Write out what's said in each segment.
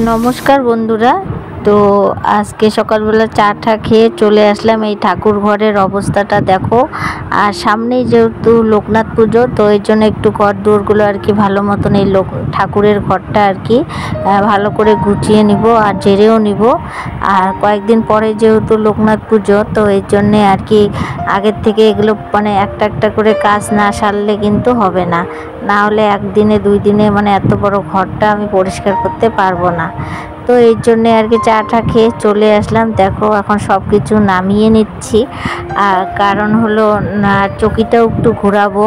নমস্কার বন্ধুরা। তো আজকে সকালবেলা চাটা খেয়ে চলে আসলাম। এই ঠাকুর ঘরের অবস্থাটা দেখো। আর সামনেই যেহেতু লোকনাথ পুজো, তো এই জন্য একটু ঘর দৌড়গুলো আর কি ভালো মতন এই ঠাকুরের ঘরটা আর কি ভালো করে গুছিয়ে নিব আর ঝেড়েও নিব। আর কয়েকদিন পরে যেহেতু লোকনাথ পুজো, তো এই জন্যে আর কি আগের থেকে এগুলো মানে একটা একটা করে কাজ না সারলে কিন্তু হবে না। না হলে একদিনে দুই দিনে মানে এত বড় ঘরটা আমি পরিষ্কার করতে পারবো না। তো এই জন্যে আর কি চাটা খেয়ে চলে আসলাম। দেখো এখন সব কিছু নামিয়ে নিচ্ছি। আর কারণ হলো না, চকিটাও একটু ঘোরাবো,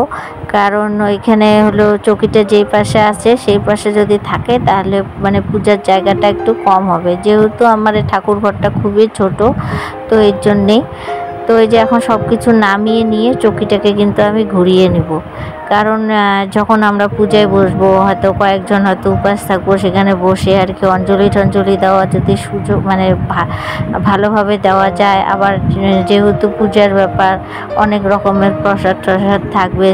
কারণ ওইখানে হলো চকিটা যেই পাশে আছে সেই পাশে যদি থাকে তাহলে মানে পূজার জায়গাটা একটু কম হবে, যেহেতু আমার এই ঠাকুর ঘরটা খুবই ছোট। তো এর জন্যেই তো এই যে এখন সব কিছু নামিয়ে নিয়ে চকিটাকে কিন্তু আমি ঘুরিয়ে নিব। কারণ যখন আমরা পূজায় বসবো, হয়তো কয়েকজন হয়তো উপাস থাকবো, সেখানে বসে আর কি অঞ্জলি টঞ্জলি দেওয়া যদি সুযোগ মানে ভালোভাবে দেওয়া যায়। আবার যেহেতু পূজার ব্যাপার, অনেক রকমের প্রসাদ টসাদ থাকবে,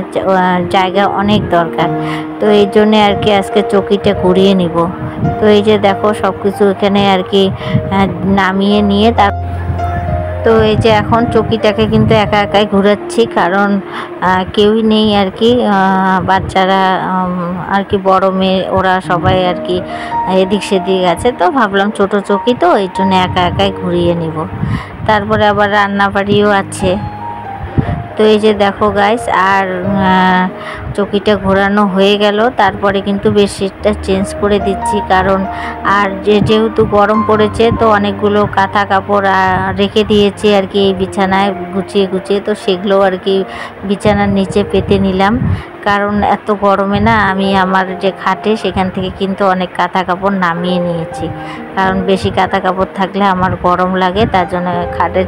জায়গা অনেক দরকার। তো এই জন্যে আর কি আজকে চকিটা ঘুরিয়ে নিব। তো এই যে দেখো সব কিছু এখানে আর কি নামিয়ে নিয়ে তো এই যে এখন চকিটাকে কিন্তু একা একাই ঘোরাচ্ছি, কারণ কেউই নেই আর কি। বাচ্চারা আর কি বড় মেয়ে ওরা সবাই আর কি এদিক সেদিক আছে, তো ভাবলাম ছোট চকি তো এই জন্য একা একাই ঘুরিয়ে নিব। তারপরে আবার রান্না বাড়িও আছে। তো এই যে দেখো গাইস, আর চকিটা ঘোরানো হয়ে গেল। তারপরে কিন্তু বেডশিটটা চেঞ্জ করে দিচ্ছি, কারণ আর যেহেতু গরম পড়েছে, তো অনেকগুলো কাঁথা কাপড় রেখে দিয়েছি আর কি এই বিছানায় গুছিয়ে গুছিয়ে। তো সেগুলো আর কি বিছানার নিচে পেতে নিলাম, কারণ এত গরমে না আমি আমার যে খাটে সেখান থেকে কিন্তু অনেক কাঁথা কাপড় নামিয়ে নিয়েছি। কারণ বেশি কাঁথা কাপড় থাকলে আমার গরম লাগে, তার জন্য খাটের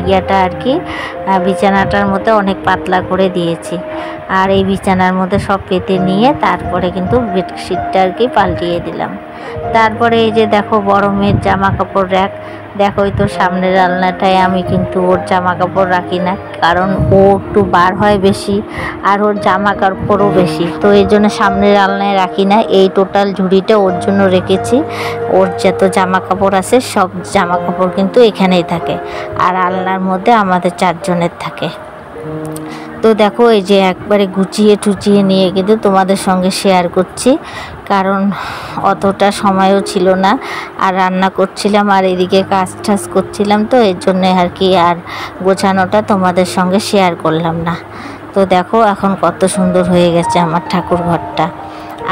ইয়াটা আর কি বিছানাটার মধ্যে অনেক পাতলা করে দিয়েছি। আর এই বিছানার মধ্যে সব পেতে নিয়ে তারপরে কিন্তু বেডশিটটা আর কি পাল্টিয়ে দিলাম। তারপরে এই যে দেখো বড় মেয়ের জামা কাপড় র্যাক। দেখো তো সামনের আলনাটায় আমি কিন্তু ওর জামা কাপড় রাখি না, কারণ ও একটু বার হয় বেশি আর ওর জামা কাপড়ও বেশি। তো এই জন্য সামনের আলনায় রাখি না, এই টোটাল ঝুড়িটা ওর জন্য রেখেছি। ওর যত জামা কাপড় আছে সব জামা কাপড় কিন্তু এখানেই থাকে, আর আলনার মধ্যে আমাদের চারজনের থাকে। তো দেখো এই যে একবারে গুছিয়ে টুচিয়ে নিয়ে কিন্তু তোমাদের সঙ্গে শেয়ার করছি, কারণ অতটা সময়ও ছিল না, আর রান্না করছিলাম আর এদিকে কাজ টাজ করছিলাম। তো এর জন্য আর কি আর গোছানোটা তোমাদের সঙ্গে শেয়ার করলাম না। তো দেখো এখন কত সুন্দর হয়ে গেছে আমার ঠাকুর ঘরটা।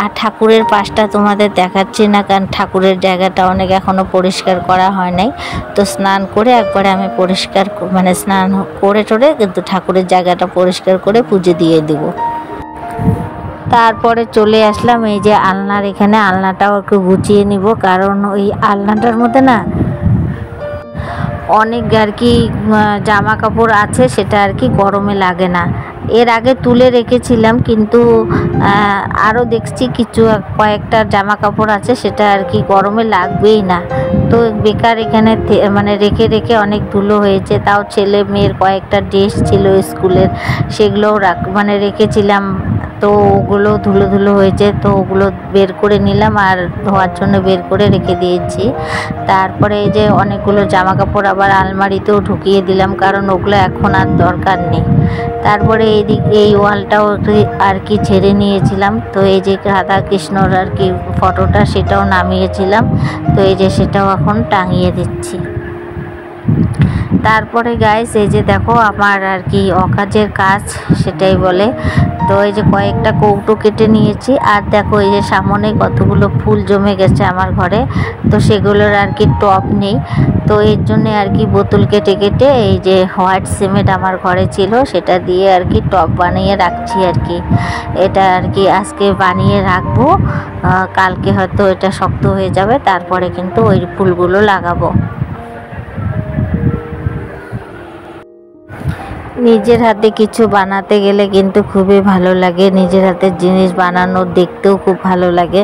আর ঠাকুরের পাশটা তোমাদের দেখাচ্ছি না, কারণ ঠাকুরের জায়গাটা অনেক এখনও পরিষ্কার করা হয় নাই। তো স্নান করে একবারে আমি পরিষ্কার মানে স্নান করে টোরে কিন্তু ঠাকুরের জায়গাটা পরিষ্কার করে পুজো দিয়ে দিব। তারপরে চলে আসলাম এই যে আলনার এখানে, আলনাটাও একটু গুছিয়ে নিব, কারণ ওই আলনাটার মধ্যে না অনেক আর কি জামা কাপড় আছে, সেটা আর কি গরমে লাগে না। এর আগে তুলে রেখেছিলাম, কিন্তু আরও দেখছি কিছু কয়েকটা জামা কাপড় আছে সেটা আর কি গরমে লাগবেই না। তো বেকার এখানে মানে রেখে রেখে অনেক ধুলো হয়েছে। তাও ছেলে মেয়ের কয়েকটা ড্রেস ছিল স্কুলের, সেগুলোও মানে রেখেছিলাম। তো ওগুলো ধুলো ধুলো হয়েছে, তো ওগুলো বের করে নিলাম আর ধোয়ার জন্য বের করে রেখে দিয়েছি। তারপরে এই যে অনেকগুলো জামা কাপড় আবার আলমারিতেও ঢুকিয়ে দিলাম, কারণ ওগুলো এখন আর দরকার নেই। তারপরে এই ওয়ালটাও আর কি ছেড়ে নিয়েছিলাম। তো এই যে রাধা কৃষ্ণর আর কি ফটোটা সেটাও নামিয়েছিলাম। তো এই যে সেটাও এখন টাঙিয়ে দিচ্ছি। তারপরে গাইস এই যে দেখো আমার আর কি অকাজের কাজ সেটাই বলে। তো এই যে কয়েকটা কৌটো কেটে নিয়েছি, আর দেখো এই যে সামনে কতগুলো ফুল জমে গেছে আমার ঘরে। তো সেগুলোর আর কি টব নেই, তো এর জন্যে আর কি বোতল কেটে কেটে এই যে হোয়াইট সিমেন্ট আমার ঘরে ছিল সেটা দিয়ে আর কি টব বানিয়ে রাখছি আর কি। এটা আর কি আজকে বানিয়ে রাখবো, কালকে হয়তো এটা শক্ত হয়ে যাবে, তারপরে কিন্তু ওই ফুলগুলো লাগাবো। নিজের হাতে কিছু বানাতে গেলে কিন্তু খুবই ভালো লাগে, নিজের হাতের জিনিস বানানো দেখতেও খুব ভালো লাগে।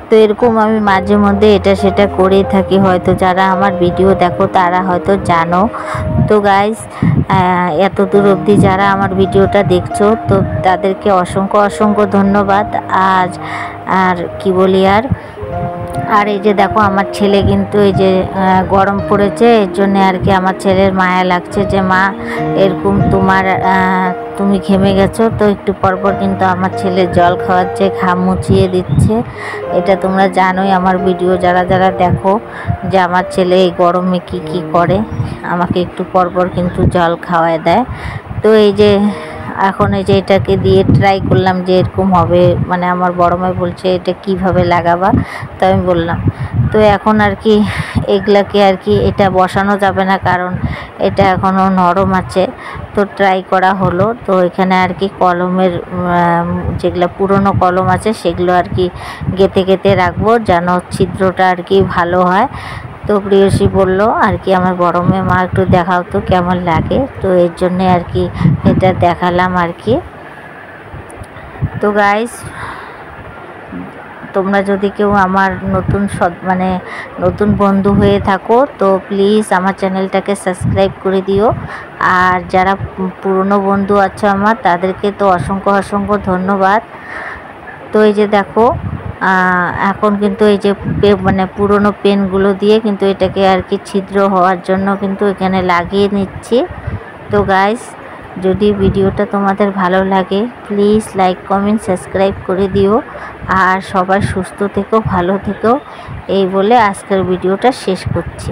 তো এরকম আমি মাঝে মধ্যে এটা সেটা করেই থাকি, হয়তো যারা আমার ভিডিও দেখো তারা হয়তো জানো। তো গাইস এত দূর অবধি যারা আমার ভিডিওটা দেখছো, তো তাদেরকে অসংখ্য অসংখ্য ধন্যবাদ। আর কি বলি আর আর এই যে দেখো আমার ছেলে কিন্তু এই যে গরম পড়েছে, এর জন্য আর কি আমার ছেলের মায়া লাগছে যে মা এরকম তুমি ঘেমে গেছো। তো একটু পরপর কিন্তু আমার ছেলে জল খাওয়াচ্ছে, ঘাম মুছিয়ে দিচ্ছে। এটা তোমরা জানোই আমার ভিডিও যারা যারা দেখো যে আমার ছেলে এই গরমে কি কি করে, আমাকে একটু পরপর কিন্তু জল খাওয়ায় দেয়। তো এই যে এখন এই যে এটাকে দিয়ে ট্রাই করলাম যে এরকম হবে, মানে আমার বড় মেয়ে বলছে এটা কিভাবে লাগাবা, তো আমি বললাম। তো এখন আর কি এগুলাকে আর কি এটা বসানো যাবে না, কারণ এটা এখনও নরম আছে। তো ট্রাই করা হলো। তো এখানে আর কি কলমের যেগুলো পুরনো কলম আছে সেগুলো আর কি গেঁথে গেঁথে রাখবো যেন ছিদ্রটা আর কি ভালো হয়। তো প্রিয়সী বলল আর কি আমার বড় মেয়ে মা একটু দেখাও তো কেমন লাগে, তো এর জন্যে আর কি এটা দেখালাম আর কি। তো গাইস, তোমরা যদি কেউ আমার নতুন বন্ধু হয়ে থাকো তো প্লিজ আমার চ্যানেলটাকে সাবস্ক্রাইব করে দিও। আর যারা পুরনো বন্ধু আছে আমার, তাদেরকে তো অসংখ্য অসংখ্য ধন্যবাদ। তো এই যে দেখো এখন কিন্তু এই যে পুরনো পেনগুলো দিয়ে কিন্তু এটাকে আর কি ছিদ্র হওয়ার জন্য কিন্তু এখানে লাগিয়ে নিচ্ছি। তো গাইস, যদি ভিডিওটা তোমাদের ভালো লাগে প্লিজ লাইক কমেন্ট সাবস্ক্রাইব করে দিও। আর সবাই সুস্থ থেকো, ভালো থেকো, এই বলে আজকের ভিডিওটা শেষ করছি।